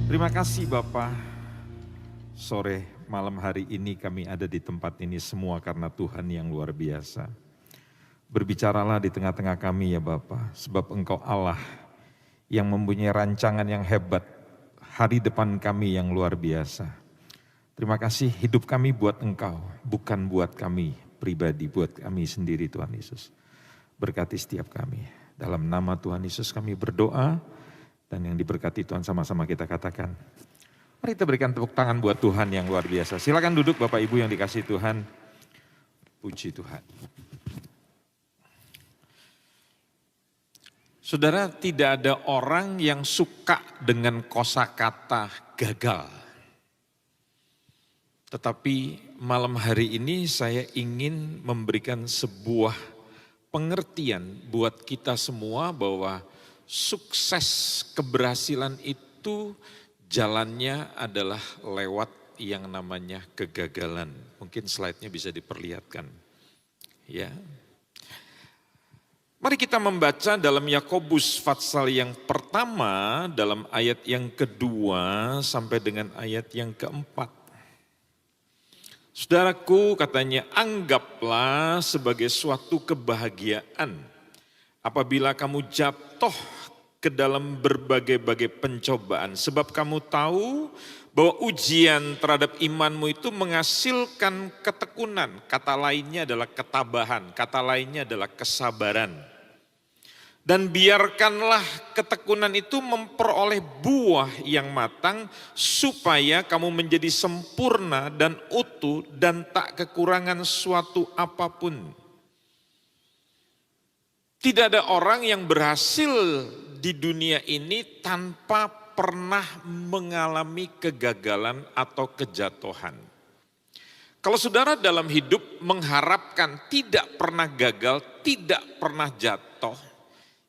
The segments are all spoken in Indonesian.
Terima kasih Bapak, sore malam hari ini kami ada di tempat ini semua karena Tuhan yang luar biasa. Berbicaralah di tengah-tengah kami ya Bapak, sebab Engkau Allah yang mempunyai rancangan yang hebat, hari depan kami yang luar biasa. Terima kasih hidup kami buat Engkau, bukan buat kami pribadi, buat kami sendiri Tuhan Yesus. Berkati setiap kami. Dalam nama Tuhan Yesus kami berdoa. Dan yang diberkati Tuhan sama-sama kita katakan. Mari kita berikan tepuk tangan buat Tuhan yang luar biasa. Silakan duduk Bapak Ibu yang dikasihi Tuhan. Puji Tuhan. Saudara, tidak ada orang yang suka dengan kosakata gagal. Tetapi malam hari ini saya ingin memberikan sebuah pengertian buat kita semua bahwa sukses keberhasilan itu jalannya adalah lewat yang namanya kegagalan. Mungkin slide-nya bisa diperlihatkan. Ya. Mari kita membaca dalam Yakobus pasal yang pertama, dalam ayat yang kedua sampai dengan ayat yang keempat. Saudaraku, katanya, anggaplah sebagai suatu kebahagiaan apabila kamu jatuh ke dalam berbagai-bagai pencobaan. Sebab kamu tahu bahwa ujian terhadap imanmu itu menghasilkan ketekunan. Kata lainnya adalah ketabahan, kata lainnya adalah kesabaran. Dan biarkanlah ketekunan itu memperoleh buah yang matang supaya kamu menjadi sempurna dan utuh dan tak kekurangan suatu apapun. Tidak ada orang yang berhasil di dunia ini tanpa pernah mengalami kegagalan atau kejatuhan. Kalau saudara dalam hidup mengharapkan tidak pernah gagal, tidak pernah jatuh,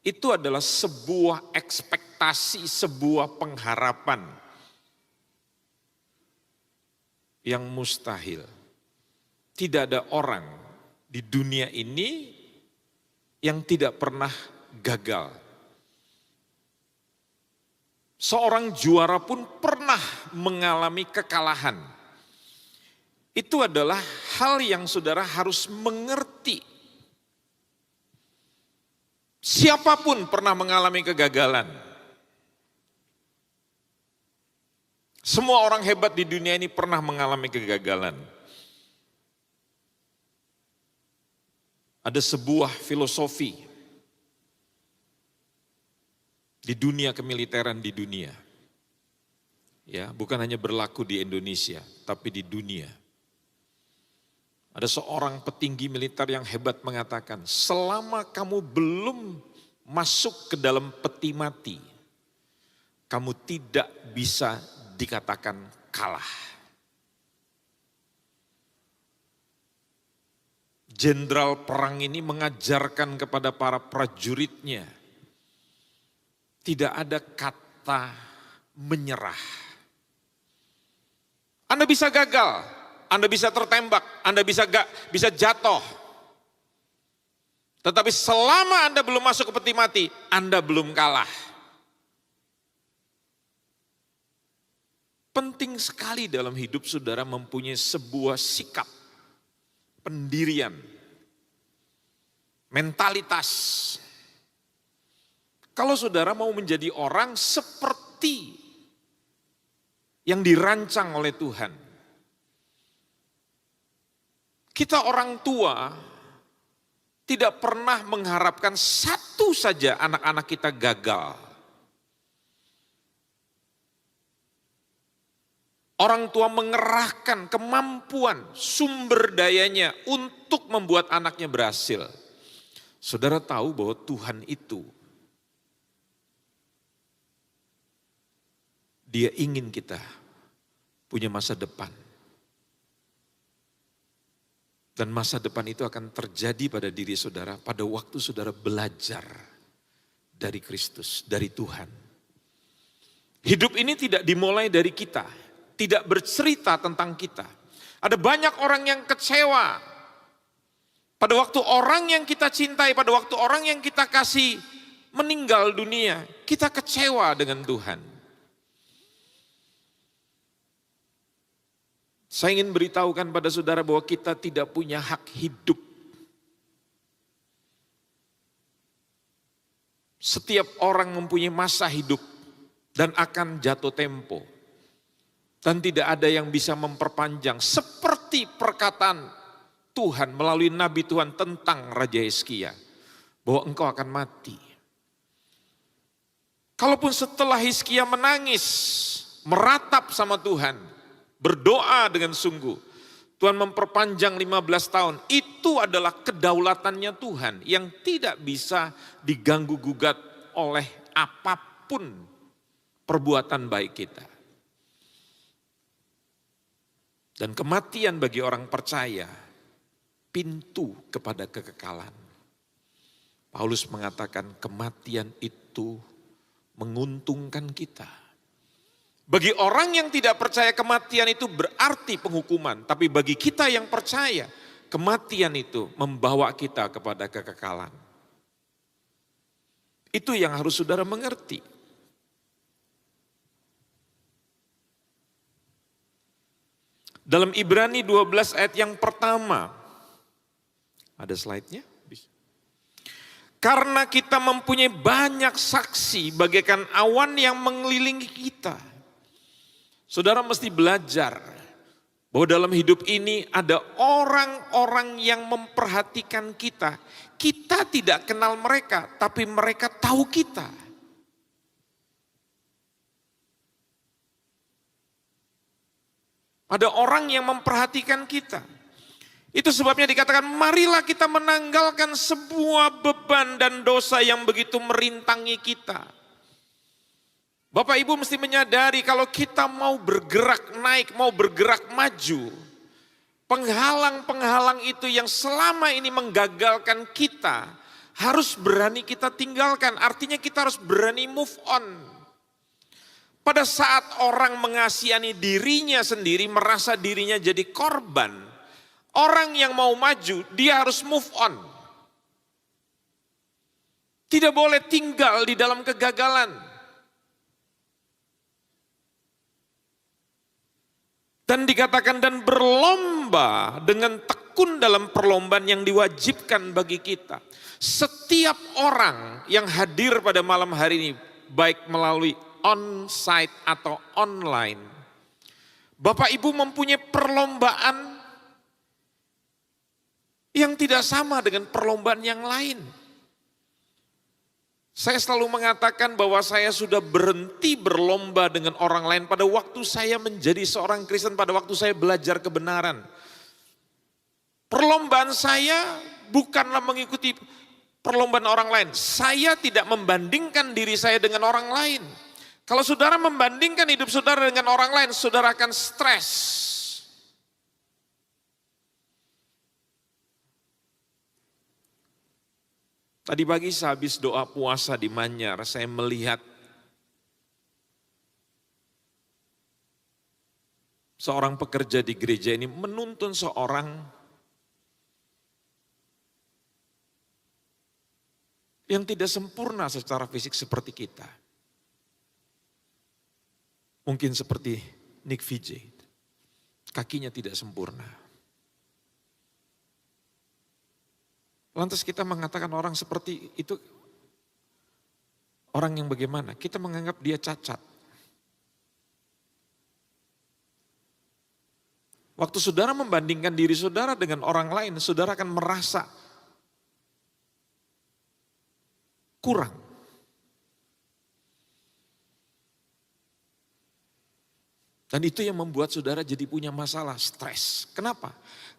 itu adalah sebuah ekspektasi, sebuah pengharapan yang mustahil. Tidak ada orang di dunia ini yang tidak pernah gagal. Seorang juara pun pernah mengalami kekalahan. Itu adalah hal yang saudara harus mengerti. Siapapun pernah mengalami kegagalan. Semua orang hebat di dunia ini pernah mengalami kegagalan. Ada sebuah filosofi di dunia kemiliteran di dunia. Ya, bukan hanya berlaku di Indonesia, tapi di dunia. Ada seorang petinggi militer yang hebat mengatakan, selama kamu belum masuk ke dalam peti mati, kamu tidak bisa dikatakan kalah. Jenderal perang ini mengajarkan kepada para prajuritnya, tidak ada kata menyerah. Anda bisa gagal, Anda bisa tertembak, Anda bisa jatuh. Tetapi selama Anda belum masuk ke peti mati, Anda belum kalah. Penting sekali dalam hidup saudara mempunyai sebuah sikap, pendirian, mentalitas. Kalau saudara mau menjadi orang seperti yang dirancang oleh Tuhan. Kita orang tua tidak pernah mengharapkan satu saja anak-anak kita gagal. Orang tua mengerahkan kemampuan, sumber dayanya untuk membuat anaknya berhasil. Saudara tahu bahwa Tuhan itu Dia ingin kita punya masa depan. Dan masa depan itu akan terjadi pada diri saudara pada waktu saudara belajar dari Kristus, dari Tuhan. Hidup ini tidak dimulai dari kita, tidak bercerita tentang kita. Ada banyak orang yang kecewa. Pada waktu orang yang kita cintai, pada waktu orang yang kita kasih meninggal dunia, kita kecewa dengan Tuhan. Saya ingin beritahukan pada saudara bahwa kita tidak punya hak hidup. Setiap orang mempunyai masa hidup dan akan jatuh tempo. Dan tidak ada yang bisa memperpanjang seperti perkataan Tuhan melalui Nabi Tuhan tentang Raja Hizkia. Bahwa engkau akan mati. Kalaupun setelah Hizkia menangis, meratap sama Tuhan, berdoa dengan sungguh, Tuhan memperpanjang 15 tahun. Itu adalah kedaulatannya Tuhan yang tidak bisa diganggu gugat oleh apapun perbuatan baik kita. Dan kematian bagi orang percaya, pintu kepada kekekalan. Paulus mengatakan kematian itu menguntungkan kita. Bagi orang yang tidak percaya kematian itu berarti penghukuman. Tapi bagi kita yang percaya, kematian itu membawa kita kepada kekekalan. Itu yang harus saudara mengerti. Dalam Ibrani 12 ayat yang pertama, ada slide-nya? Karena kita mempunyai banyak saksi bagaikan awan yang mengelilingi kita. Saudara mesti belajar bahwa dalam hidup ini ada orang-orang yang memperhatikan kita. Kita tidak kenal mereka, tapi mereka tahu kita. Ada orang yang memperhatikan kita. Itu sebabnya dikatakan marilah kita menanggalkan sebuah beban dan dosa yang begitu merintangi kita. Bapak Ibu mesti menyadari kalau kita mau bergerak naik, mau bergerak maju. Penghalang-penghalang itu yang selama ini menggagalkan kita harus berani kita tinggalkan. Artinya kita harus berani move on. Pada saat orang mengasihani dirinya sendiri, merasa dirinya jadi korban. Orang yang mau maju, dia harus move on. Tidak boleh tinggal di dalam kegagalan. Dan dikatakan dan berlomba dengan tekun dalam perlombaan yang diwajibkan bagi kita. Setiap orang yang hadir pada malam hari ini, baik melalui on-site atau online. Bapak Ibu mempunyai perlombaan yang tidak sama dengan perlombaan yang lain. Saya selalu mengatakan bahwa saya sudah berhenti berlomba dengan orang lain pada waktu saya menjadi seorang Kristen, pada waktu saya belajar kebenaran. Perlombaan saya bukanlah mengikuti perlombaan orang lain. Saya tidak membandingkan diri saya dengan orang lain. Kalau saudara membandingkan hidup saudara dengan orang lain, saudara akan stres. Tadi pagi sehabis doa puasa di Manyar, saya melihat seorang pekerja di gereja ini menuntun seorang yang tidak sempurna secara fisik seperti kita. Mungkin seperti Nick Vijay, kakinya tidak sempurna. Lantas kita mengatakan orang seperti itu, orang yang bagaimana? Kita menganggap dia cacat. Waktu saudara membandingkan diri saudara dengan orang lain, saudara akan merasa kurang. Dan itu yang membuat saudara jadi punya masalah, stres. Kenapa?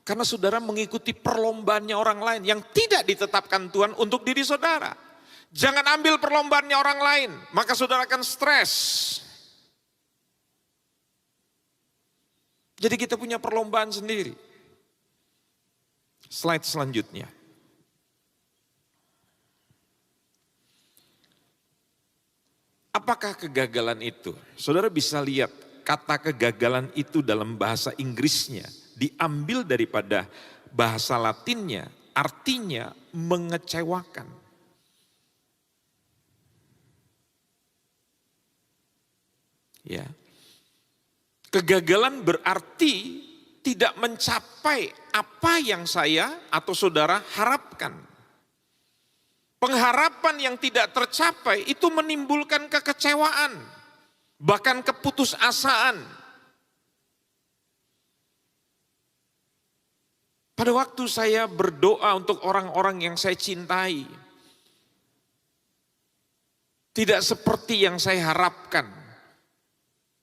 Karena saudara mengikuti perlombaannya orang lain yang tidak ditetapkan Tuhan untuk diri saudara. Jangan ambil perlombaannya orang lain, maka saudara akan stres. Jadi kita punya perlombaan sendiri. Slide selanjutnya. Apakah kegagalan itu? Saudara bisa lihat kata kegagalan itu dalam bahasa Inggrisnya diambil daripada bahasa Latinnya, artinya mengecewakan. Ya. Kegagalan berarti tidak mencapai apa yang saya atau saudara harapkan. Pengharapan yang tidak tercapai itu menimbulkan kekecewaan, bahkan keputusasaan. Pada waktu saya berdoa untuk orang-orang yang saya cintai, tidak seperti yang saya harapkan.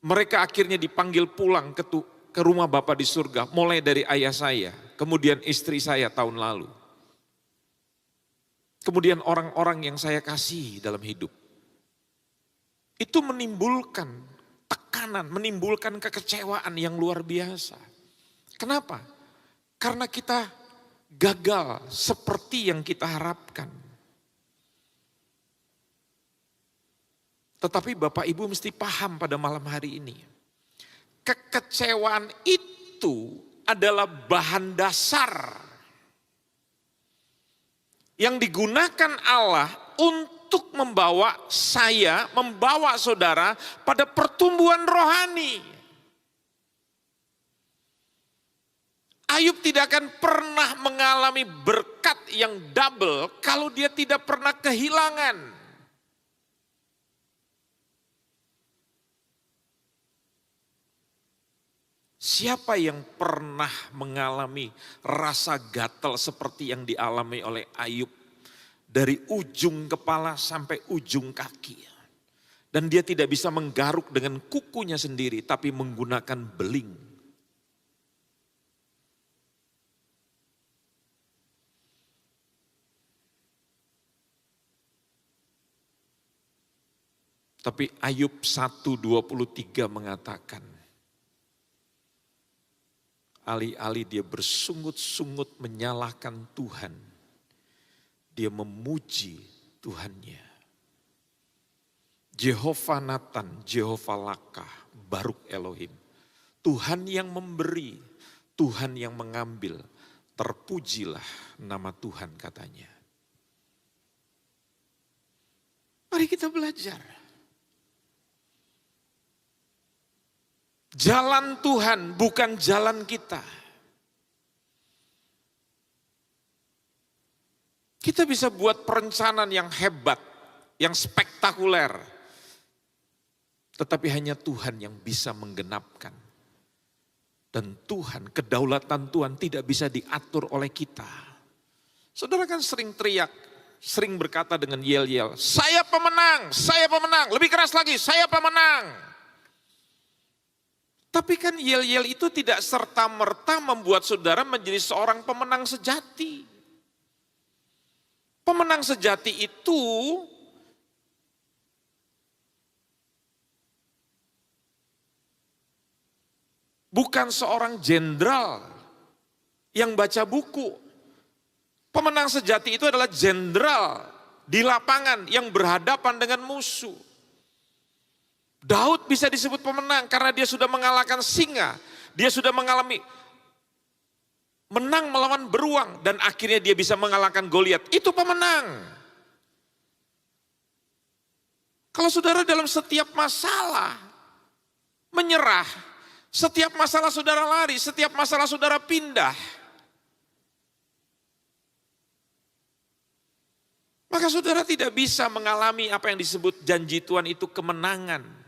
Mereka akhirnya dipanggil pulang ke rumah Bapa di surga, mulai dari ayah saya, kemudian istri saya tahun lalu. Kemudian orang-orang yang saya kasih dalam hidup. Itu menimbulkan tekanan, menimbulkan kekecewaan yang luar biasa. Kenapa? Karena kita gagal seperti yang kita harapkan. Tetapi Bapak Ibu mesti paham pada malam hari ini. Kekecewaan itu adalah bahan dasar yang digunakan Allah untuk membawa saya, membawa saudara pada pertumbuhan rohani. Ayub tidak akan pernah mengalami berkat yang double kalau dia tidak pernah kehilangan. Siapa yang pernah mengalami rasa gatal seperti yang dialami oleh Ayub dari ujung kepala sampai ujung kaki. Dan dia tidak bisa menggaruk dengan kukunya sendiri tapi menggunakan beling. Tapi Ayub 1:23 mengatakan, alih-alih dia bersungut-sungut menyalahkan Tuhan, dia memuji Tuhannya. Jehovah Natan, Jehovah Lakah, Baruk Elohim. Tuhan yang memberi, Tuhan yang mengambil, terpujilah nama Tuhan katanya. Mari kita belajar. Jalan Tuhan bukan jalan kita. Kita bisa buat perencanaan yang hebat, yang spektakuler. Tetapi hanya Tuhan yang bisa menggenapkan. Dan Tuhan, kedaulatan Tuhan tidak bisa diatur oleh kita. Saudara kan sering teriak, sering berkata dengan yel-yel, saya pemenang, lebih keras lagi, saya pemenang. Tapi kan yel-yel itu tidak serta-merta membuat saudara menjadi seorang pemenang sejati. Pemenang sejati itu bukan seorang jenderal yang baca buku. Pemenang sejati itu adalah jenderal di lapangan yang berhadapan dengan musuh. Daud bisa disebut pemenang karena dia sudah mengalahkan singa. Dia sudah mengalami menang melawan beruang dan akhirnya dia bisa mengalahkan Goliat. Itu pemenang. Kalau saudara dalam setiap masalah menyerah, setiap masalah saudara lari, setiap masalah saudara pindah, maka saudara tidak bisa mengalami apa yang disebut janji Tuhan itu kemenangan.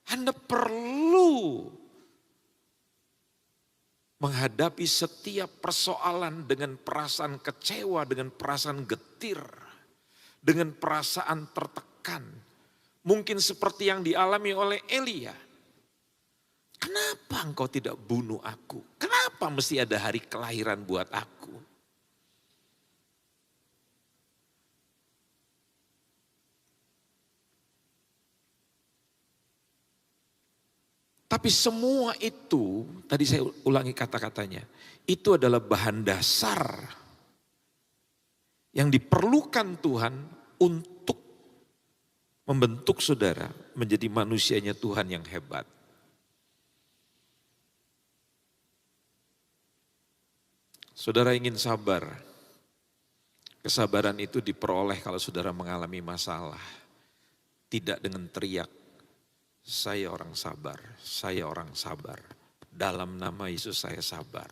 Anda perlu menghadapi setiap persoalan dengan perasaan kecewa, dengan perasaan getir, dengan perasaan tertekan. Mungkin seperti yang dialami oleh Elia. Kenapa engkau tidak bunuh aku? Kenapa mesti ada hari kelahiran buat aku? Tapi semua itu, tadi saya ulangi kata-katanya, itu adalah bahan dasar yang diperlukan Tuhan untuk membentuk saudara menjadi manusianya Tuhan yang hebat. Saudara ingin sabar, kesabaran itu diperoleh kalau saudara mengalami masalah, tidak dengan teriak. Saya orang sabar, saya orang sabar. Dalam nama Yesus saya sabar.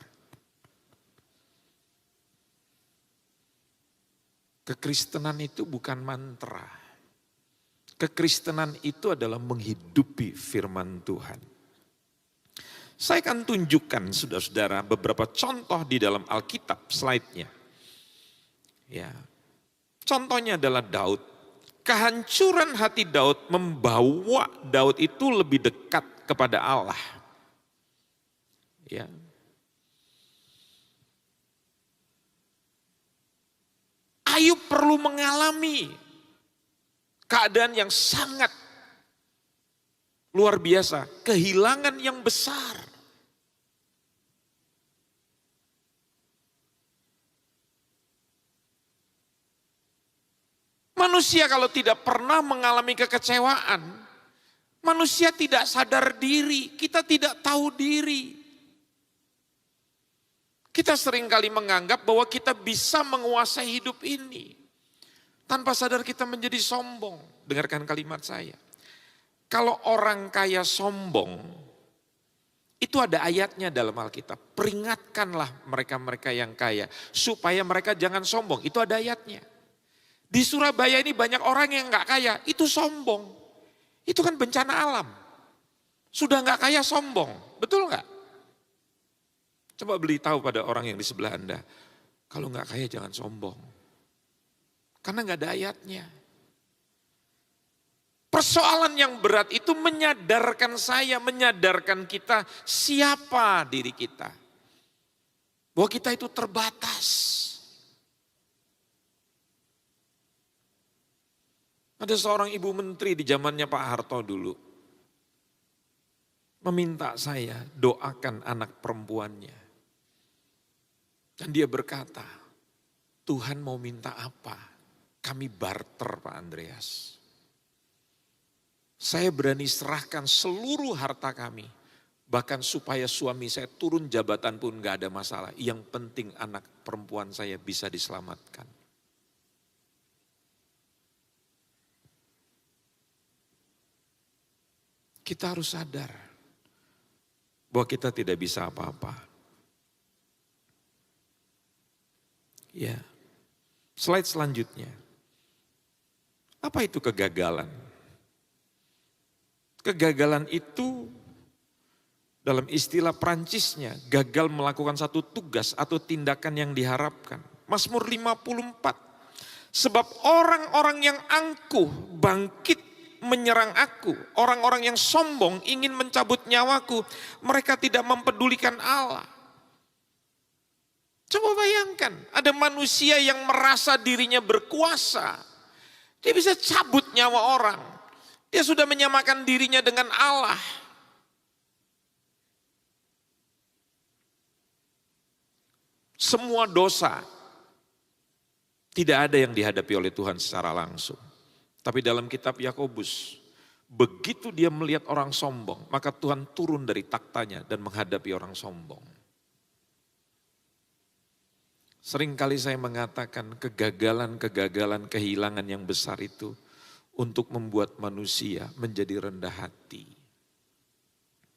Kekristenan itu bukan mantra. Kekristenan itu adalah menghidupi firman Tuhan. Saya akan tunjukkan saudara-saudara beberapa contoh di dalam Alkitab, slide-nya. Ya. Contohnya adalah Daud. Kehancuran hati Daud membawa Daud itu lebih dekat kepada Allah. Ya. Ayub perlu mengalami keadaan yang sangat luar biasa, kehilangan yang besar. Manusia kalau tidak pernah mengalami kekecewaan, manusia tidak sadar diri, kita tidak tahu diri. Kita seringkali menganggap bahwa kita bisa menguasai hidup ini. Tanpa sadar kita menjadi sombong. Dengarkan kalimat saya. Kalau orang kaya sombong, itu ada ayatnya dalam Alkitab. Peringatkanlah mereka-mereka yang kaya, supaya mereka jangan sombong. Itu ada ayatnya. Di Surabaya ini banyak orang yang gak kaya, itu sombong. Itu kan bencana alam. Sudah gak kaya sombong, betul gak? Coba beritahu pada orang yang di sebelah Anda, kalau nggak kaya jangan sombong. Karena nggak ada ayatnya. Persoalan yang berat itu menyadarkan saya, menyadarkan kita siapa diri kita. Bahwa kita itu terbatas. Ada seorang ibu menteri di zamannya Pak Harto dulu. Meminta saya doakan anak perempuannya. Dan dia berkata, Tuhan mau minta apa? Kami barter Pak Andreas. Saya berani serahkan seluruh harta kami. Bahkan supaya suami saya turun jabatan pun gak ada masalah. Yang penting anak perempuan saya bisa diselamatkan. Kita harus sadar bahwa kita tidak bisa apa-apa. Ya, slide selanjutnya. Apa itu kegagalan? Kegagalan itu dalam istilah Prancisnya gagal melakukan satu tugas atau tindakan yang diharapkan. Mazmur 54. Sebab orang-orang yang angkuh bangkit menyerang aku. Orang-orang yang sombong ingin mencabut nyawaku. Mereka tidak mempedulikan Allah. Coba bayangkan, ada manusia yang merasa dirinya berkuasa. Dia bisa cabut nyawa orang. Dia sudah menyamakan dirinya dengan Allah. Semua dosa tidak ada yang dihadapi oleh Tuhan secara langsung. Tapi dalam kitab Yakobus, begitu dia melihat orang sombong, maka Tuhan turun dari taktanya dan menghadapi orang sombong. Seringkali saya mengatakan kegagalan, kehilangan yang besar itu untuk membuat manusia menjadi rendah hati.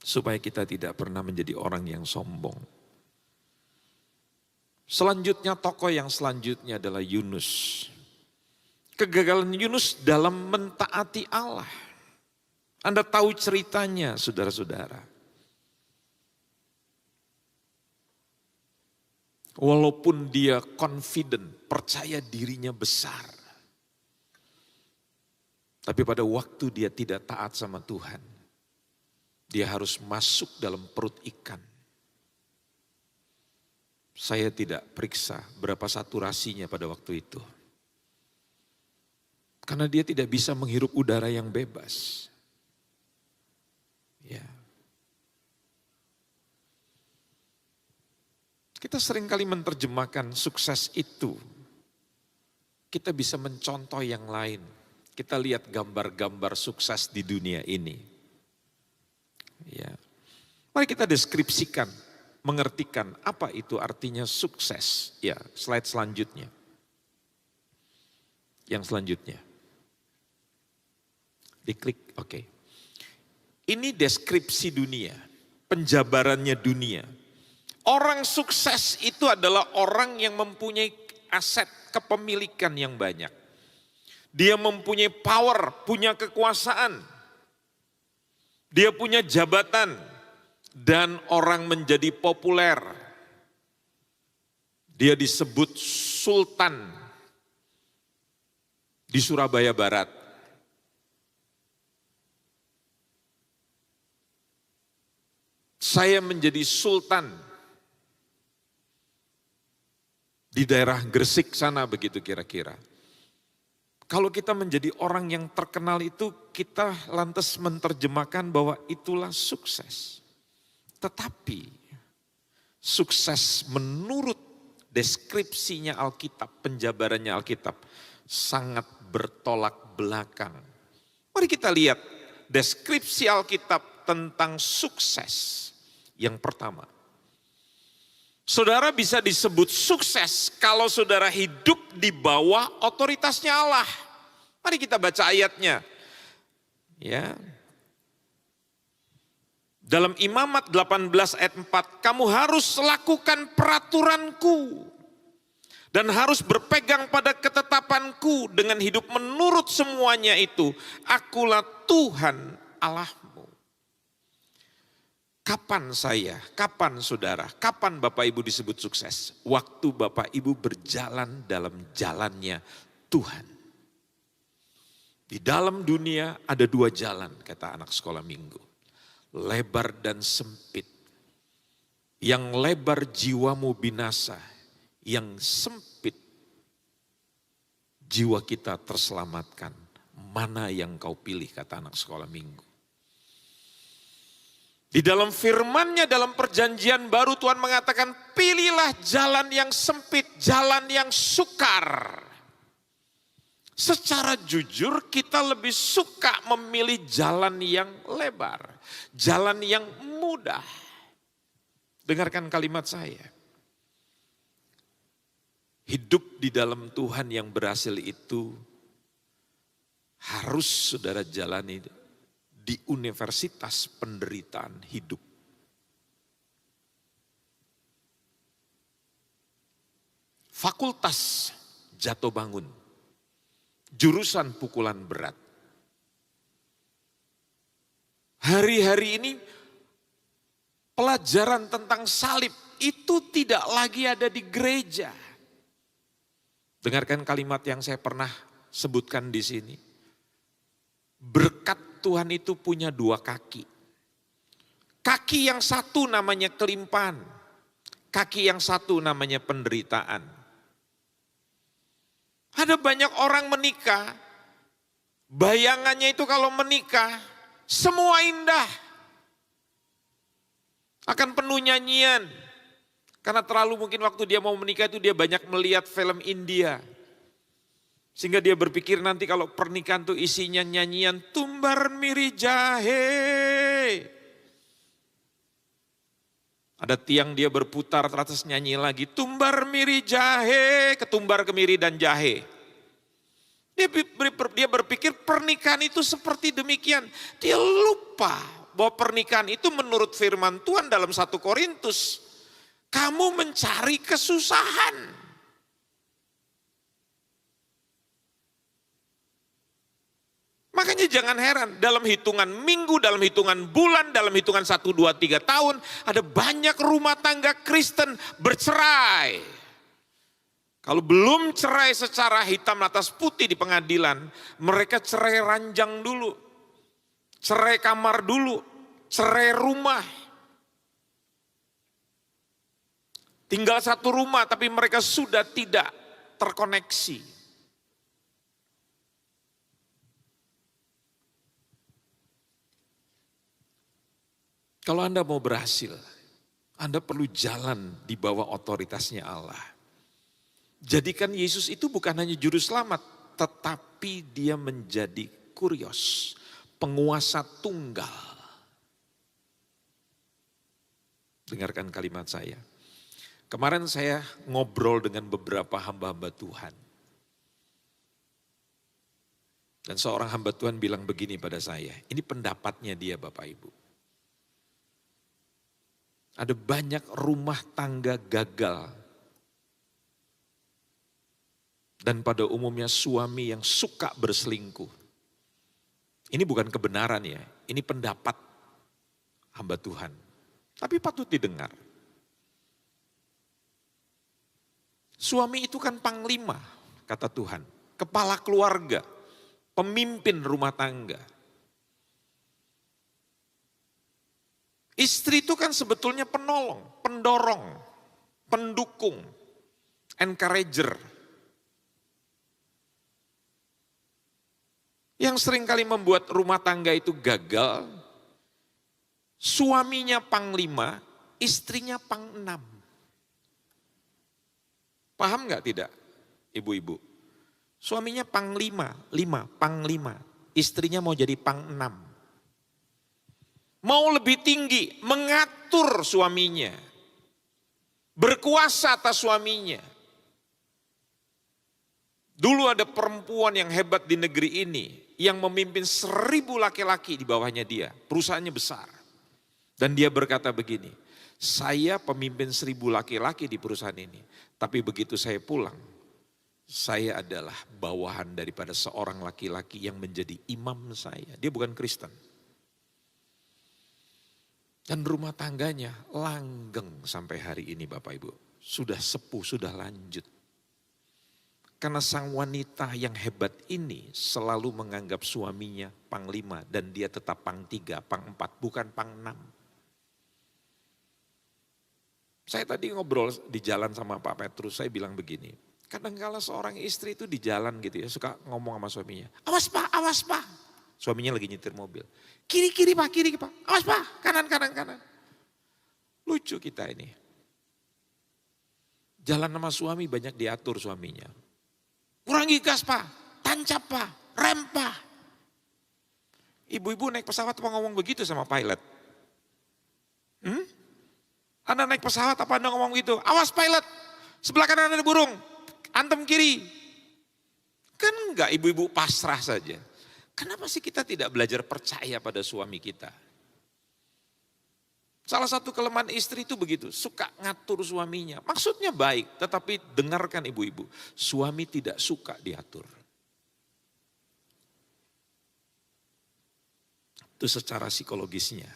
Supaya kita tidak pernah menjadi orang yang sombong. Selanjutnya tokoh yang selanjutnya adalah Yunus. Kegagalan Yunus dalam mentaati Allah. Anda tahu ceritanya saudara-saudara. Walaupun dia confident, percaya dirinya besar. Tapi pada waktu dia tidak taat sama Tuhan, dia harus masuk dalam perut ikan. Saya tidak periksa berapa saturasinya pada waktu itu. Karena dia tidak bisa menghirup udara yang bebas. Ya. Kita seringkali menerjemahkan sukses itu. Kita bisa mencontoh yang lain. Kita lihat gambar-gambar sukses di dunia ini. Ya. Mari kita deskripsikan, mengertikan apa itu artinya sukses. Ya, slide selanjutnya. Yang selanjutnya. Diklik, oke. Ini deskripsi dunia. penjabarannya dunia. Orang sukses itu adalah orang yang mempunyai aset kepemilikan yang banyak. Dia mempunyai power, punya kekuasaan. Dia punya jabatan dan orang menjadi populer. Dia disebut sultan di Surabaya Barat. Saya menjadi sultan di daerah Gresik sana begitu kira-kira. Kalau kita menjadi orang yang terkenal itu, kita lantas menerjemahkan bahwa itulah sukses. Tetapi sukses menurut deskripsinya Alkitab, penjabarannya Alkitab, sangat bertolak belakang. Mari kita lihat deskripsi Alkitab tentang sukses. Yang pertama, saudara bisa disebut sukses kalau saudara hidup di bawah otoritasnya Allah. Mari kita baca ayatnya. Ya. Dalam Imamat 18 ayat 4, kamu harus lakukan peraturanku dan harus berpegang pada ketetapanku dengan hidup menurut semuanya itu. Akulah Tuhan Allahmu. Kapan saudara, kapan Bapak Ibu disebut sukses? Waktu Bapak Ibu berjalan dalam jalannya Tuhan. Di dalam dunia ada dua jalan, kata anak sekolah minggu. Lebar dan sempit. Yang lebar jiwamu binasa, yang sempit jiwa kita terselamatkan. Mana yang kau pilih, kata anak sekolah minggu. Di dalam firman-Nya dalam perjanjian baru Tuhan mengatakan, pilihlah jalan yang sempit, jalan yang sukar. Secara jujur kita lebih suka memilih jalan yang lebar, jalan yang mudah. Dengarkan kalimat saya. Hidup di dalam Tuhan yang berhasil itu harus saudara jalani di universitas penderitaan hidup. Fakultas jatuh bangun, jurusan pukulan berat. Hari-hari ini pelajaran tentang salib itu tidak lagi ada di gereja. Dengarkan kalimat yang saya pernah sebutkan di sini. Berkat Tuhan itu punya dua kaki. Kaki yang satu namanya kelimpahan. Kaki yang satu namanya penderitaan. Ada banyak orang menikah, bayangannya itu kalau menikah, semua indah. Akan penuh nyanyian. Karena terlalu mungkin waktu dia mau menikah itu dia banyak melihat film India. Sehingga dia berpikir nanti kalau pernikahan itu isinya nyanyian tumbar miri jahe. Ada tiang dia berputar terus nyanyi lagi tumbar miri jahe, ketumbar kemiri dan jahe. Dia berpikir pernikahan itu seperti demikian. Dia lupa bahwa pernikahan itu menurut firman Tuhan dalam 1 Korintus. Kamu mencari kesusahan. Makanya jangan heran, dalam hitungan minggu, dalam hitungan bulan, dalam hitungan 1, 2, 3 tahun, ada banyak rumah tangga Kristen bercerai. Kalau belum cerai secara hitam atas putih di pengadilan, mereka cerai ranjang dulu, cerai kamar dulu, cerai rumah. Tinggal satu rumah tapi mereka sudah tidak terkoneksi. Kalau Anda mau berhasil, Anda perlu jalan di bawah otoritasnya Allah. Jadikan Yesus itu bukan hanya juru selamat, tetapi dia menjadi kurios, penguasa tunggal. Dengarkan kalimat saya. Kemarin saya ngobrol dengan beberapa hamba-hamba Tuhan. Dan seorang hamba Tuhan bilang begini pada saya, ini pendapatnya dia Bapak Ibu. Ada banyak rumah tangga gagal. Dan pada umumnya suami yang suka berselingkuh. Ini bukan kebenaran ya, ini pendapat hamba Tuhan. Tapi patut didengar. Suami itu kan panglima, kata Tuhan. Kepala keluarga, pemimpin rumah tangga. Istri itu kan sebetulnya penolong, pendorong, pendukung, encourager. Yang seringkali membuat rumah tangga itu gagal, suaminya panglima, istrinya pangenam. Paham nggak tidak, ibu-ibu? Suaminya panglima, panglima, istrinya mau jadi pangenam. Mau lebih tinggi, mengatur suaminya. Berkuasa atas suaminya. Dulu ada perempuan yang hebat di negeri ini, yang memimpin 1.000 laki-laki di bawahnya dia. Perusahaannya besar. Dan dia berkata begini, saya pemimpin 1.000 laki-laki di perusahaan ini. Tapi begitu saya pulang, saya adalah bawahan daripada seorang laki-laki yang menjadi imam saya. Dia bukan Kristen. Dan rumah tangganya langgeng sampai hari ini Bapak Ibu. Sudah sepuh, sudah lanjut. Karena sang wanita yang hebat ini selalu menganggap suaminya panglima dan dia tetap pang 3, pang 4, bukan pang 6. Saya tadi ngobrol di jalan sama Pak Petrus, saya bilang begini. Kadang-kala seorang istri itu di jalan gitu ya, suka ngomong sama suaminya. Awas Pak, awas Pak. Suaminya lagi nyetir mobil. Kiri Pak, kiri Pak. Awas Pak, kanan. Lucu kita ini. Jalan sama suami banyak diatur suaminya. Kurangi gas Pak, tancap Pak, rem Pak. Ibu-ibu naik pesawat apa ngomong begitu sama pilot? Anda naik pesawat apa Anda ngomong begitu? Awas pilot, sebelah kanan ada burung, antem kiri. Kan enggak, ibu-ibu pasrah saja. Kenapa sih kita tidak belajar percaya pada suami kita? Salah satu kelemahan istri itu begitu, suka ngatur suaminya. Maksudnya baik, tetapi dengarkan ibu-ibu, suami tidak suka diatur. Itu secara psikologisnya.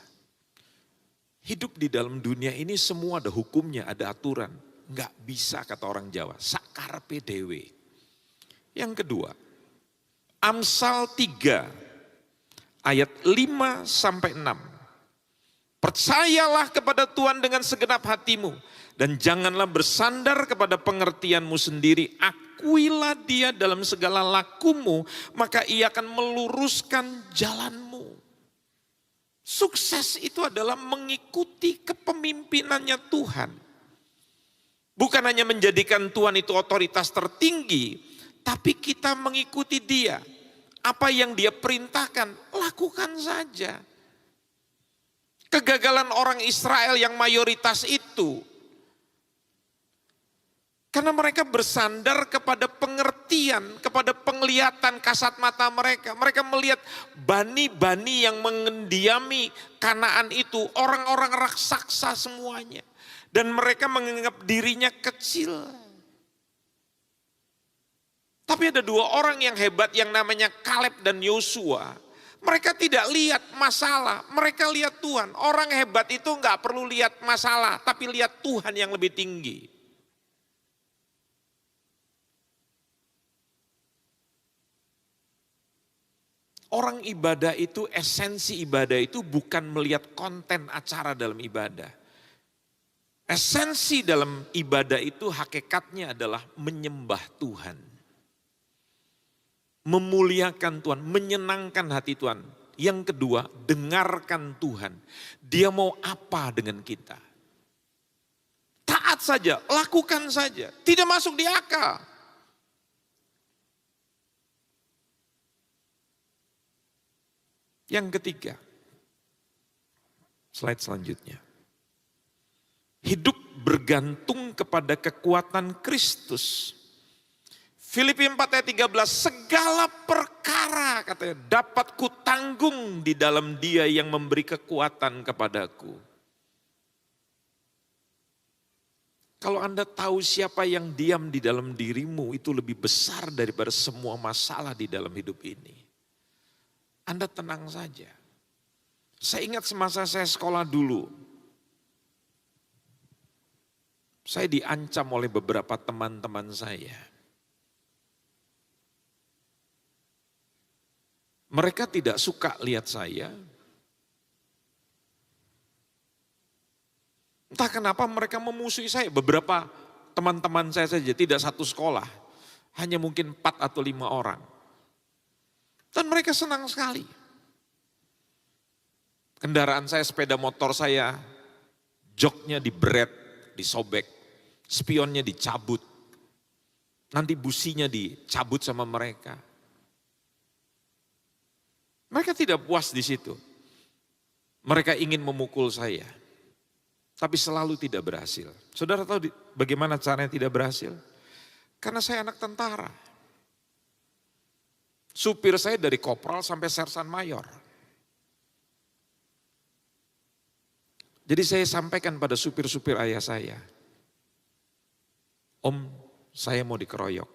Hidup di dalam dunia ini semua ada hukumnya, ada aturan. Enggak bisa kata orang Jawa, sakarpe dewe. Yang kedua, Amsal 3 ayat 5 sampai 6. Percayalah kepada Tuhan dengan segenap hatimu dan janganlah bersandar kepada pengertianmu sendiri. Akuilah Dia dalam segala lakumu, maka Ia akan meluruskan jalanmu. Sukses itu adalah mengikuti kepemimpinannya Tuhan. Bukan hanya menjadikan Tuhan itu otoritas tertinggi, tapi kita mengikuti Dia. Apa yang Dia perintahkan, lakukan saja. Kegagalan orang Israel yang mayoritas itu, karena mereka bersandar kepada pengertian, kepada penglihatan kasat mata mereka. Mereka melihat bani-bani yang mendiami Kanaan itu, orang-orang raksasa semuanya. Dan mereka menganggap dirinya kecil. Tapi ada 2 orang yang hebat yang namanya Kaleb dan Yosua. Mereka tidak lihat masalah, mereka lihat Tuhan. Orang hebat itu enggak perlu lihat masalah, tapi lihat Tuhan yang lebih tinggi. Orang ibadah itu, esensi ibadah itu bukan melihat konten acara dalam ibadah. Esensi dalam ibadah itu hakikatnya adalah menyembah Tuhan. Memuliakan Tuhan, menyenangkan hati Tuhan. Yang kedua, dengarkan Tuhan. Dia mau apa dengan kita? Taat saja, lakukan saja. Tidak masuk di akal. Yang ketiga, slide selanjutnya. Hidup bergantung kepada kekuatan Kristus. Filipi 4 ayat 13, segala perkara katanya dapat kutanggung di dalam Dia yang memberi kekuatan kepadaku. Kalau Anda tahu siapa yang diam di dalam dirimu itu lebih besar daripada semua masalah di dalam hidup ini. Anda tenang saja. Saya ingat semasa saya sekolah dulu. Saya diancam oleh beberapa teman-teman saya. Mereka tidak suka lihat saya. Entah kenapa mereka memusuhi saya. Beberapa teman-teman saya saja, tidak satu sekolah. Hanya mungkin 4 atau 5 orang. Dan mereka senang sekali. Kendaraan saya, sepeda motor saya, joknya diberet, disobek. Spionnya dicabut. Nanti businya dicabut sama mereka. Mereka tidak puas di situ. Mereka ingin memukul saya. Tapi selalu tidak berhasil. Saudara tahu bagaimana caranya tidak berhasil? Karena saya anak tentara. Supir saya dari kopral sampai sersan mayor. Jadi saya sampaikan pada supir-supir ayah saya. Om, saya mau dikeroyok.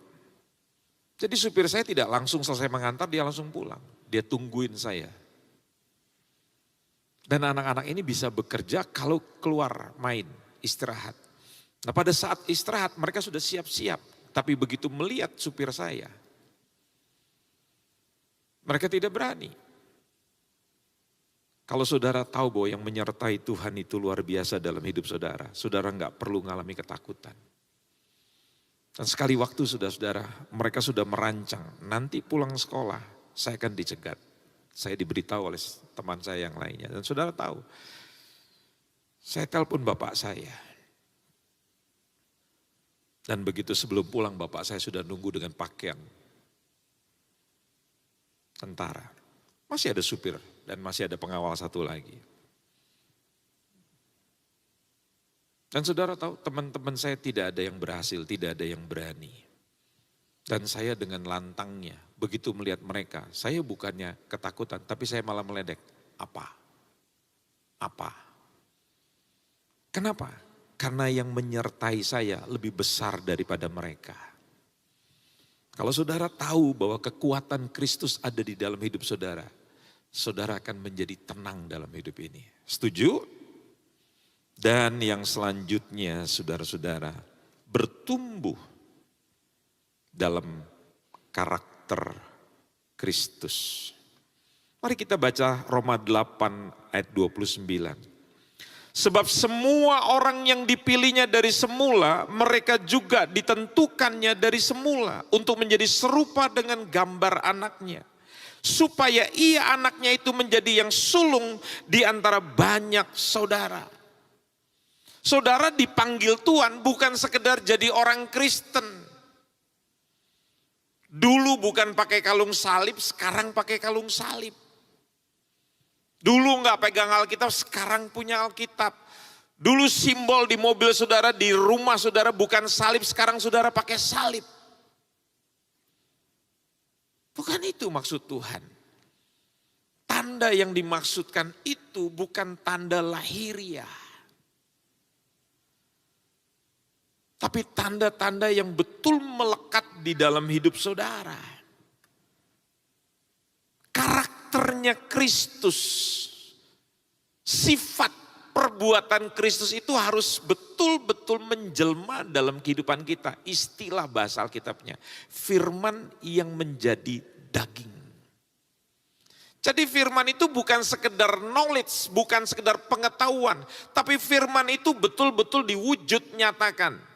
Jadi supir saya tidak langsung selesai mengantar, dia langsung pulang. Dia tungguin saya. Dan anak-anak ini bisa bekerja kalau keluar main, istirahat. Nah pada saat istirahat mereka sudah siap-siap. Tapi begitu melihat supir saya, mereka tidak berani. Kalau saudara tahu bahwa yang menyertai Tuhan itu luar biasa dalam hidup saudara, saudara nggak perlu mengalami ketakutan. Dan sekali waktu saudara, mereka sudah merancang, nanti pulang sekolah saya akan dicegat. Saya diberitahu oleh teman saya yang lainnya. Dan saudara tahu, saya telepon bapak saya. Dan begitu sebelum pulang bapak saya sudah nunggu dengan pakaian tentara. Masih ada supir dan masih ada pengawal satu lagi. Dan saudara tahu teman-teman saya tidak ada yang berhasil, tidak ada yang berani. Dan saya dengan lantangnya, begitu melihat mereka, saya bukannya ketakutan, tapi saya malah meledek. Apa? Kenapa? Karena yang menyertai saya lebih besar daripada mereka. Kalau saudara tahu bahwa kekuatan Kristus ada di dalam hidup saudara, saudara akan menjadi tenang dalam hidup ini. Setuju? Dan yang selanjutnya saudara-saudara, bertumbuh dalam karakter Kristus. Mari kita baca Roma 8 ayat 29. Sebab semua orang yang dipilihnya dari semula, mereka juga ditentukannya dari semula untuk menjadi serupa dengan gambar anaknya. Supaya ia anaknya itu menjadi yang sulung di antara banyak saudara. Saudara dipanggil Tuhan bukan sekedar jadi orang Kristen. Dulu bukan pakai kalung salib, sekarang pakai kalung salib. Dulu enggak pegang Alkitab, sekarang punya Alkitab. Dulu simbol di mobil saudara, di rumah saudara bukan salib, sekarang saudara pakai salib. Bukan itu maksud Tuhan. Tanda yang dimaksudkan itu bukan tanda lahiriah. Tapi tanda-tanda yang betul melekat di dalam hidup saudara. Karakternya Kristus, sifat perbuatan Kristus itu harus betul-betul menjelma dalam kehidupan kita. Istilah bahasa Alkitabnya, firman yang menjadi daging. Jadi firman itu bukan sekedar knowledge, bukan sekedar pengetahuan. Tapi firman itu betul-betul diwujud nyatakan.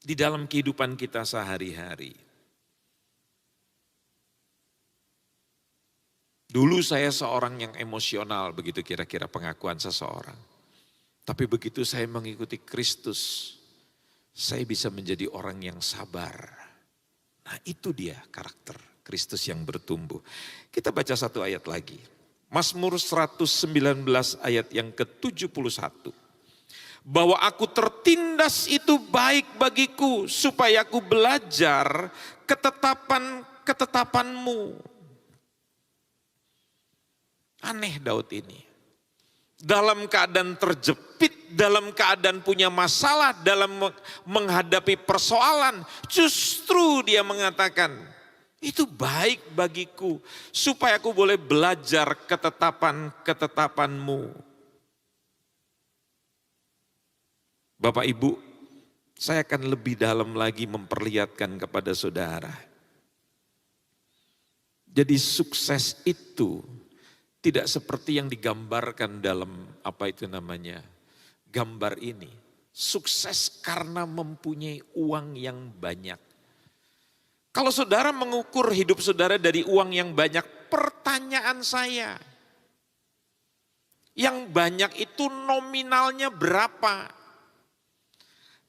Di dalam kehidupan kita sehari-hari. Dulu saya seorang yang emosional, begitu kira-kira pengakuan seseorang. Tapi begitu saya mengikuti Kristus, saya bisa menjadi orang yang sabar. Nah itu dia karakter Kristus yang bertumbuh. Kita baca satu ayat lagi. Mazmur 119 ayat yang ke-71. Bahwa aku tertindas itu baik bagiku, supaya aku belajar ketetapan-ketetapanmu. Aneh Daud ini. Dalam keadaan terjepit dalam keadaan punya masalah, dalam menghadapi persoalan, justru dia mengatakan, itu baik bagiku, supaya aku boleh belajar ketetapan-ketetapanmu. Bapak Ibu, saya akan lebih dalam lagi memperlihatkan kepada saudara. Jadi sukses itu tidak seperti yang digambarkan dalam gambar ini. Sukses karena mempunyai uang yang banyak. Kalau saudara mengukur hidup saudara dari uang yang banyak, pertanyaan saya, yang banyak itu nominalnya berapa?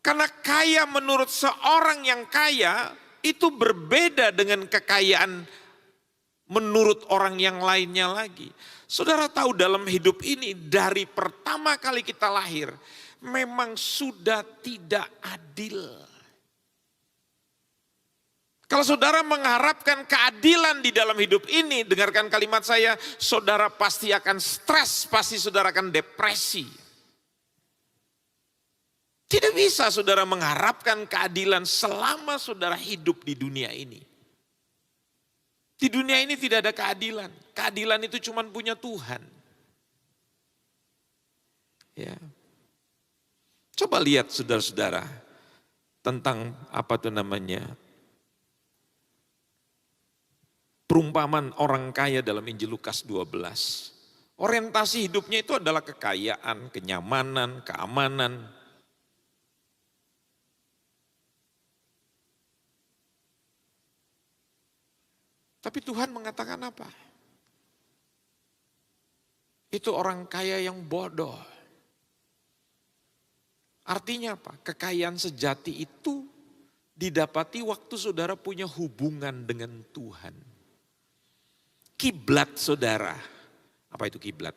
Karena kaya menurut seorang yang kaya itu berbeda dengan kekayaan menurut orang yang lainnya lagi. Saudara tahu dalam hidup ini dari pertama kali kita lahir memang sudah tidak adil. Kalau saudara mengharapkan keadilan di dalam hidup ini, dengarkan kalimat saya, saudara pasti akan stres, pasti saudara akan depresi. Tidak bisa saudara mengharapkan keadilan selama saudara hidup di dunia ini. Di dunia ini tidak ada keadilan. Keadilan itu cuma punya Tuhan. Ya. Coba lihat saudara-saudara tentang perumpamaan orang kaya dalam Injil Lukas 12. Orientasi hidupnya itu adalah kekayaan, kenyamanan, keamanan. Tapi Tuhan mengatakan apa? Itu orang kaya yang bodoh. Artinya apa? Kekayaan sejati itu didapati waktu saudara punya hubungan dengan Tuhan. Kiblat saudara. Apa itu kiblat?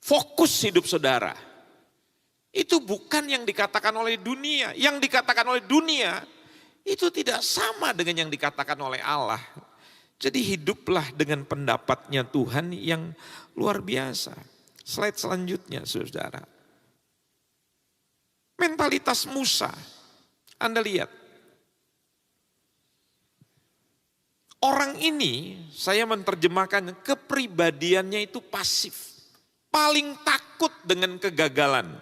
Fokus hidup saudara. Itu bukan yang dikatakan oleh dunia. Yang dikatakan oleh dunia itu tidak sama dengan yang dikatakan oleh Allah. Jadi hiduplah dengan pendapatnya Tuhan yang luar biasa. Slide selanjutnya saudara. Mentalitas Musa. Anda lihat. Orang ini saya menerjemahkan kepribadiannya itu pasif. Paling takut dengan kegagalan.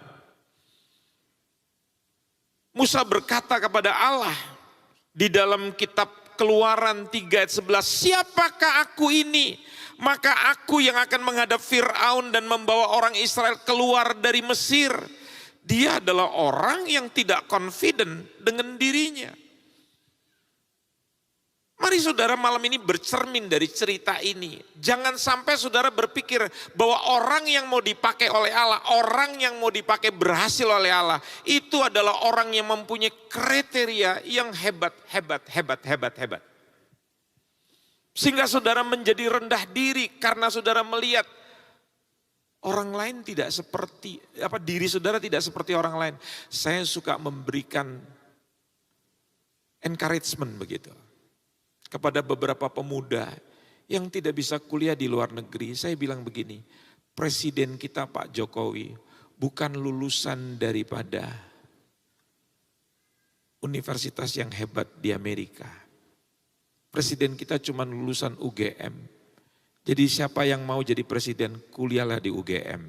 Musa berkata kepada Allah, di dalam kitab Keluaran 3 ayat 11, siapakah aku ini? Maka aku yang akan menghadap Fir'aun dan membawa orang Israel keluar dari Mesir. Dia adalah orang yang tidak confident dengan dirinya. Mari saudara malam ini bercermin dari cerita ini. Jangan sampai saudara berpikir bahwa orang yang mau dipakai oleh Allah, orang yang mau dipakai berhasil oleh Allah, itu adalah orang yang mempunyai kriteria yang hebat. Sehingga saudara menjadi rendah diri karena saudara melihat orang lain tidak seperti, diri saudara tidak seperti orang lain. Saya suka memberikan encouragement begitu. Kepada beberapa pemuda yang tidak bisa kuliah di luar negeri, saya bilang begini, Presiden kita Pak Jokowi bukan lulusan daripada universitas yang hebat di Amerika. Presiden kita cuma lulusan UGM. Jadi siapa yang mau jadi presiden, kuliahlah di UGM.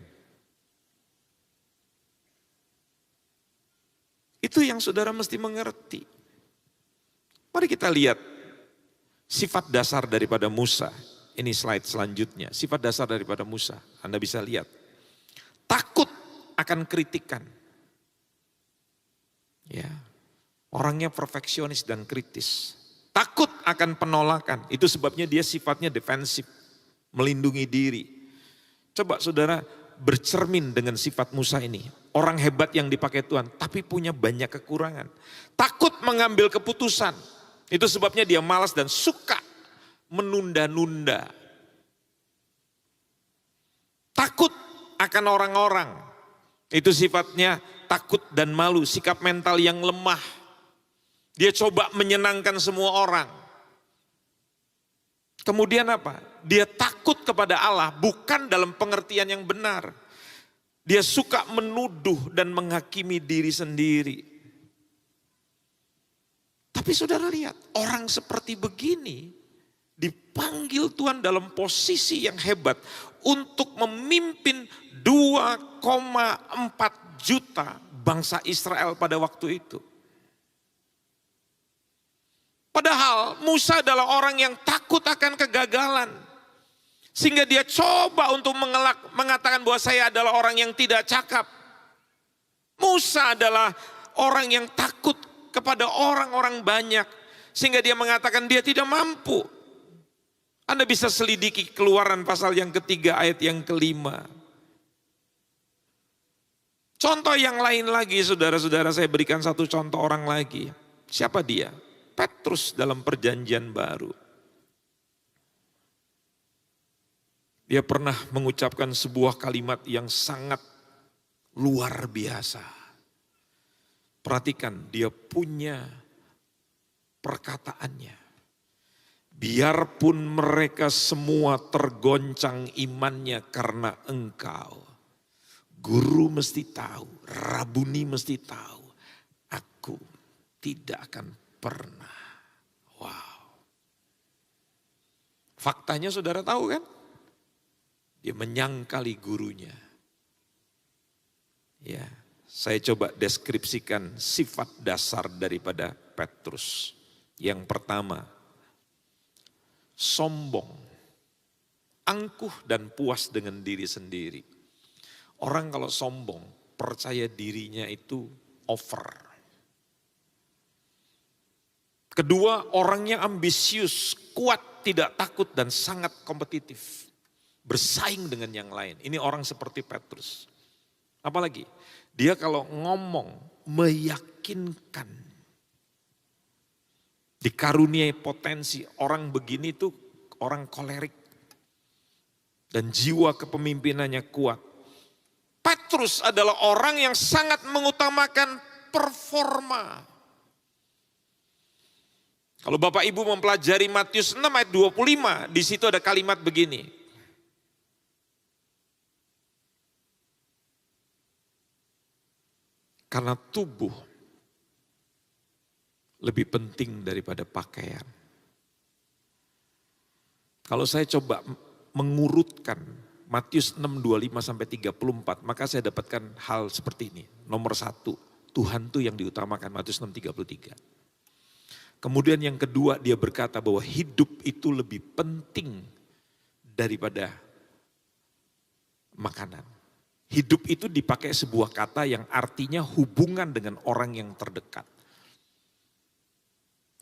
Itu yang saudara mesti mengerti. Mari kita lihat. Sifat dasar daripada Musa, ini slide selanjutnya, sifat dasar daripada Musa, Anda bisa lihat. Takut akan kritikan. Ya, orangnya perfeksionis dan kritis. Takut akan penolakan, itu sebabnya dia sifatnya defensif, melindungi diri. Coba saudara bercermin dengan sifat Musa ini. Orang hebat yang dipakai Tuhan, tapi punya banyak kekurangan. Takut mengambil keputusan. Itu sebabnya dia malas dan suka menunda-nunda. Takut akan orang-orang. Itu sifatnya takut dan malu, sikap mental yang lemah. Dia coba menyenangkan semua orang. Kemudian apa? Dia takut takut kepada Allah bukan dalam pengertian yang benar. Dia suka menuduh dan menghakimi diri sendiri. Tapi saudara lihat, orang seperti begini dipanggil Tuhan dalam posisi yang hebat untuk memimpin 2,4 juta bangsa Israel pada waktu itu. Padahal Musa adalah orang yang takut akan kegagalan. Sehingga dia coba untuk mengatakan bahwa saya adalah orang yang tidak cakap. Musa adalah orang yang takut kepada orang-orang banyak. Sehingga dia mengatakan dia tidak mampu. Anda bisa selidiki Keluaran pasal yang ketiga ayat yang kelima. Contoh yang lain lagi, saudara-saudara, saya berikan satu contoh orang lagi. Siapa dia? Petrus dalam perjanjian baru. Dia pernah mengucapkan sebuah kalimat yang sangat luar biasa. Perhatikan, dia punya perkataannya. Biarpun mereka semua tergoncang imannya karena engkau. Guru mesti tahu, Rabuni mesti tahu. Aku tidak akan pernah. Wow. Faktanya saudara tahu kan? Dia menyangkali gurunya. Ya, saya coba deskripsikan sifat dasar daripada Petrus. Yang pertama, sombong, angkuh dan puas dengan diri sendiri. Orang kalau sombong, percaya dirinya itu over. Kedua, orangnya ambisius, kuat, tidak takut dan sangat kompetitif. Bersaing dengan yang lain. Ini orang seperti Petrus. Apalagi, dia kalau ngomong meyakinkan. Dikaruniai potensi, orang begini tuh orang kolerik. Dan jiwa kepemimpinannya kuat. Petrus adalah orang yang sangat mengutamakan performa. Kalau Bapak Ibu mempelajari Matius 6 ayat 25, di situ ada kalimat begini. Karena tubuh lebih penting daripada pakaian. Kalau saya coba mengurutkan Matius 6, 25 sampai 34, maka saya dapatkan hal seperti ini. Nomor 1, Tuhan tuh yang diutamakan, Matius 6, 33. Kemudian yang kedua, dia berkata bahwa hidup itu lebih penting daripada makanan. Hidup itu dipakai sebuah kata yang artinya hubungan dengan orang yang terdekat.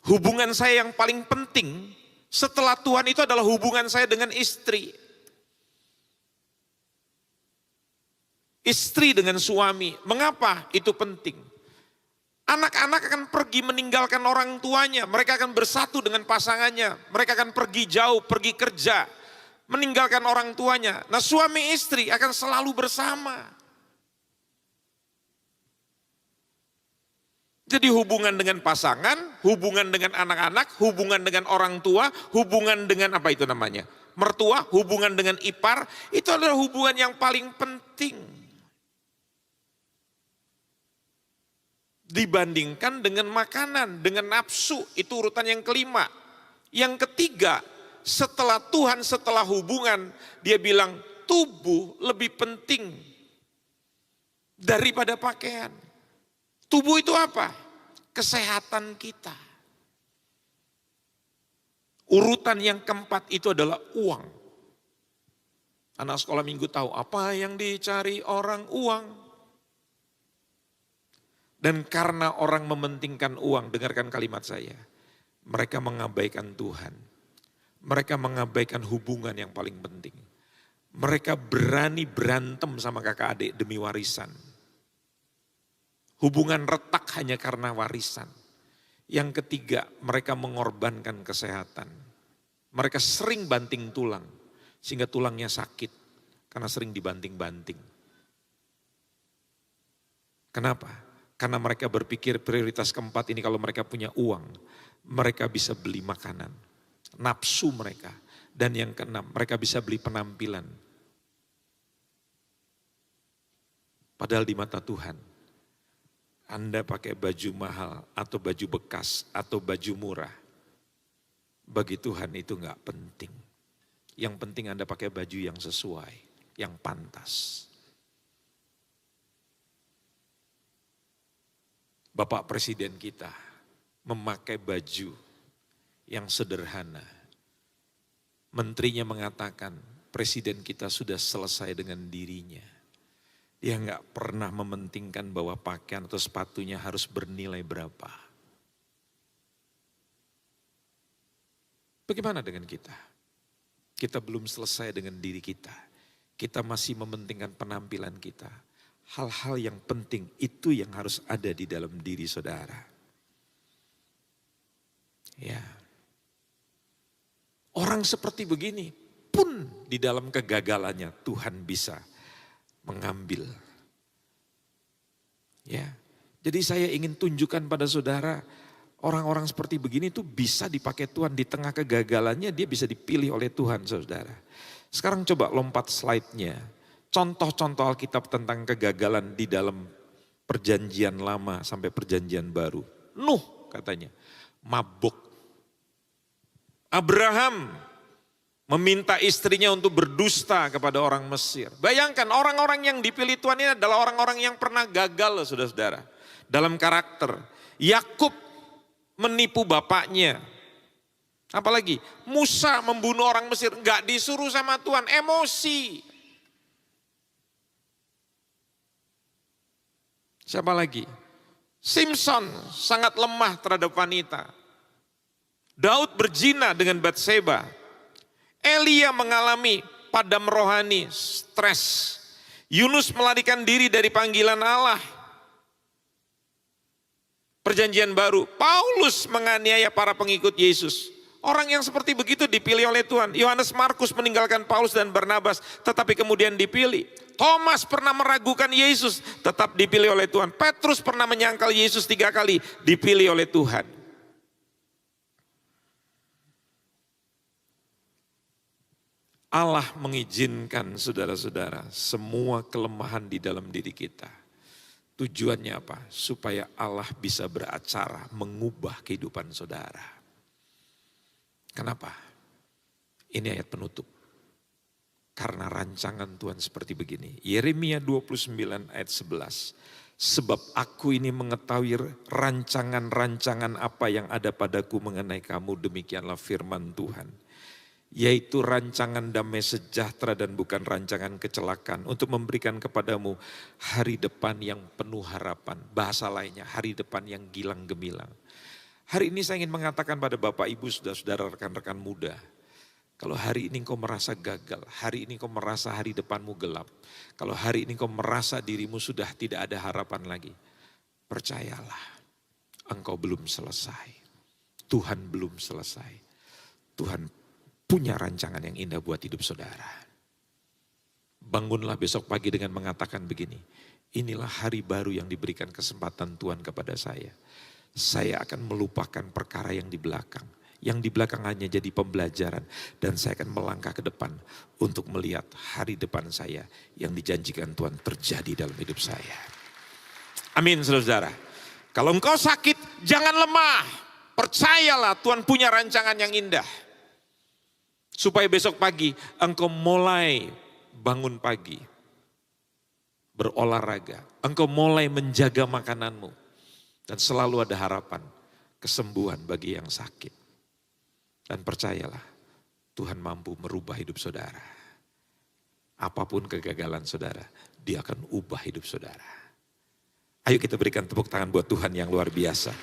Hubungan saya yang paling penting setelah Tuhan itu adalah hubungan saya dengan istri. Istri dengan suami. Mengapa itu penting? Anak-anak akan pergi meninggalkan orang tuanya. Mereka akan bersatu dengan pasangannya. Mereka akan pergi jauh, pergi kerja. Meninggalkan orang tuanya. Nah, suami istri akan selalu bersama. Jadi hubungan dengan pasangan, hubungan dengan anak-anak, hubungan dengan orang tua, hubungan dengan apa itu namanya? Mertua, hubungan dengan ipar, itu adalah hubungan yang paling penting. Dibandingkan dengan makanan, dengan nafsu, itu urutan yang kelima. Yang ketiga, setelah Tuhan, setelah hubungan, dia bilang tubuh lebih penting daripada pakaian. Tubuh itu apa? Kesehatan kita. Urutan yang keempat itu adalah uang. Anak sekolah minggu tahu apa yang dicari orang, uang. Dan karena orang mementingkan uang, dengarkan kalimat saya. Mereka mengabaikan Tuhan. Mereka mengabaikan hubungan yang paling penting. Mereka berani berantem sama kakak adik demi warisan. Hubungan retak hanya karena warisan. Yang ketiga, mereka mengorbankan kesehatan. Mereka sering banting tulang, sehingga tulangnya sakit karena sering dibanting-banting. Kenapa? Karena mereka berpikir prioritas keempat ini kalau mereka punya uang, mereka bisa beli makanan. Nafsu mereka. Dan yang keenam, mereka bisa beli penampilan. Padahal di mata Tuhan, Anda pakai baju mahal atau baju bekas atau baju murah. Bagi Tuhan itu enggak penting. Yang penting Anda pakai baju yang sesuai, yang pantas. Bapak Presiden kita memakai baju yang sederhana. Menterinya mengatakan, Presiden kita sudah selesai dengan dirinya. Dia enggak pernah mementingkan bahwa pakaian atau sepatunya harus bernilai berapa. Bagaimana dengan kita? Kita belum selesai dengan diri kita. Kita masih mementingkan penampilan kita. Hal-hal yang penting itu yang harus ada di dalam diri saudara. Ya. Orang seperti begini pun di dalam kegagalannya Tuhan bisa mengambil. Ya. Jadi saya ingin tunjukkan pada saudara, orang-orang seperti begini tuh bisa dipakai Tuhan di tengah kegagalannya, dia bisa dipilih oleh Tuhan saudara. Sekarang coba lompat slide-nya. Contoh-contoh Alkitab tentang kegagalan di dalam perjanjian lama sampai perjanjian baru. Nuh katanya, mabuk. Abraham meminta istrinya untuk berdusta kepada orang Mesir. Bayangkan orang-orang yang dipilih Tuhan ini adalah orang-orang yang pernah gagal loh saudara-saudara. Dalam karakter. Yakub menipu bapaknya. Apalagi Musa membunuh orang Mesir. Enggak disuruh sama Tuhan, emosi. Siapa lagi? Simpson sangat lemah terhadap wanita. Daud berzina dengan Batseba. Elia mengalami padam rohani, stres. Yunus melarikan diri dari panggilan Allah. Perjanjian baru, Paulus menganiaya para pengikut Yesus. Orang yang seperti begitu dipilih oleh Tuhan. Yohanes Markus meninggalkan Paulus dan Barnabas, tetapi kemudian dipilih. Thomas pernah meragukan Yesus, tetap dipilih oleh Tuhan. Petrus pernah menyangkal Yesus 3 kali, dipilih oleh Tuhan. Allah mengizinkan saudara-saudara semua kelemahan di dalam diri kita. Tujuannya apa? Supaya Allah bisa beracara mengubah kehidupan saudara. Kenapa? Ini ayat penutup. Karena rancangan Tuhan seperti begini. Yeremia 29 ayat 11. Sebab aku ini mengetahui rancangan-rancangan apa yang ada padaku mengenai kamu, demikianlah firman Tuhan. Yaitu rancangan damai sejahtera dan bukan rancangan kecelakaan, untuk memberikan kepadamu hari depan yang penuh harapan. Bahasa lainnya, hari depan yang gilang gemilang. Hari ini saya ingin mengatakan pada Bapak Ibu, saudara-saudara, rekan-rekan muda, kalau hari ini kau merasa gagal, hari ini kau merasa hari depanmu gelap, kalau hari ini kau merasa dirimu sudah tidak ada harapan lagi, percayalah, engkau belum selesai. Tuhan belum selesai. Tuhan punya rancangan yang indah buat hidup saudara. Bangunlah besok pagi dengan mengatakan begini, inilah hari baru yang diberikan kesempatan Tuhan kepada saya. Saya akan melupakan perkara yang di belakang. Yang di belakang hanya jadi pembelajaran. Dan saya akan melangkah ke depan untuk melihat hari depan saya yang dijanjikan Tuhan terjadi dalam hidup saya. Amin saudara-saudara. Kalau engkau sakit, jangan lemah. Percayalah Tuhan punya rancangan yang indah. Supaya besok pagi engkau mulai bangun pagi. Berolahraga. Engkau mulai menjaga makananmu. Dan selalu ada harapan kesembuhan bagi yang sakit. Dan percayalah Tuhan mampu merubah hidup saudara. Apapun kegagalan saudara, Dia akan ubah hidup saudara. Ayo kita berikan tepuk tangan buat Tuhan yang luar biasa.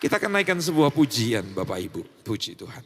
Kita akan naikkan sebuah pujian Bapak Ibu. Puji Tuhan.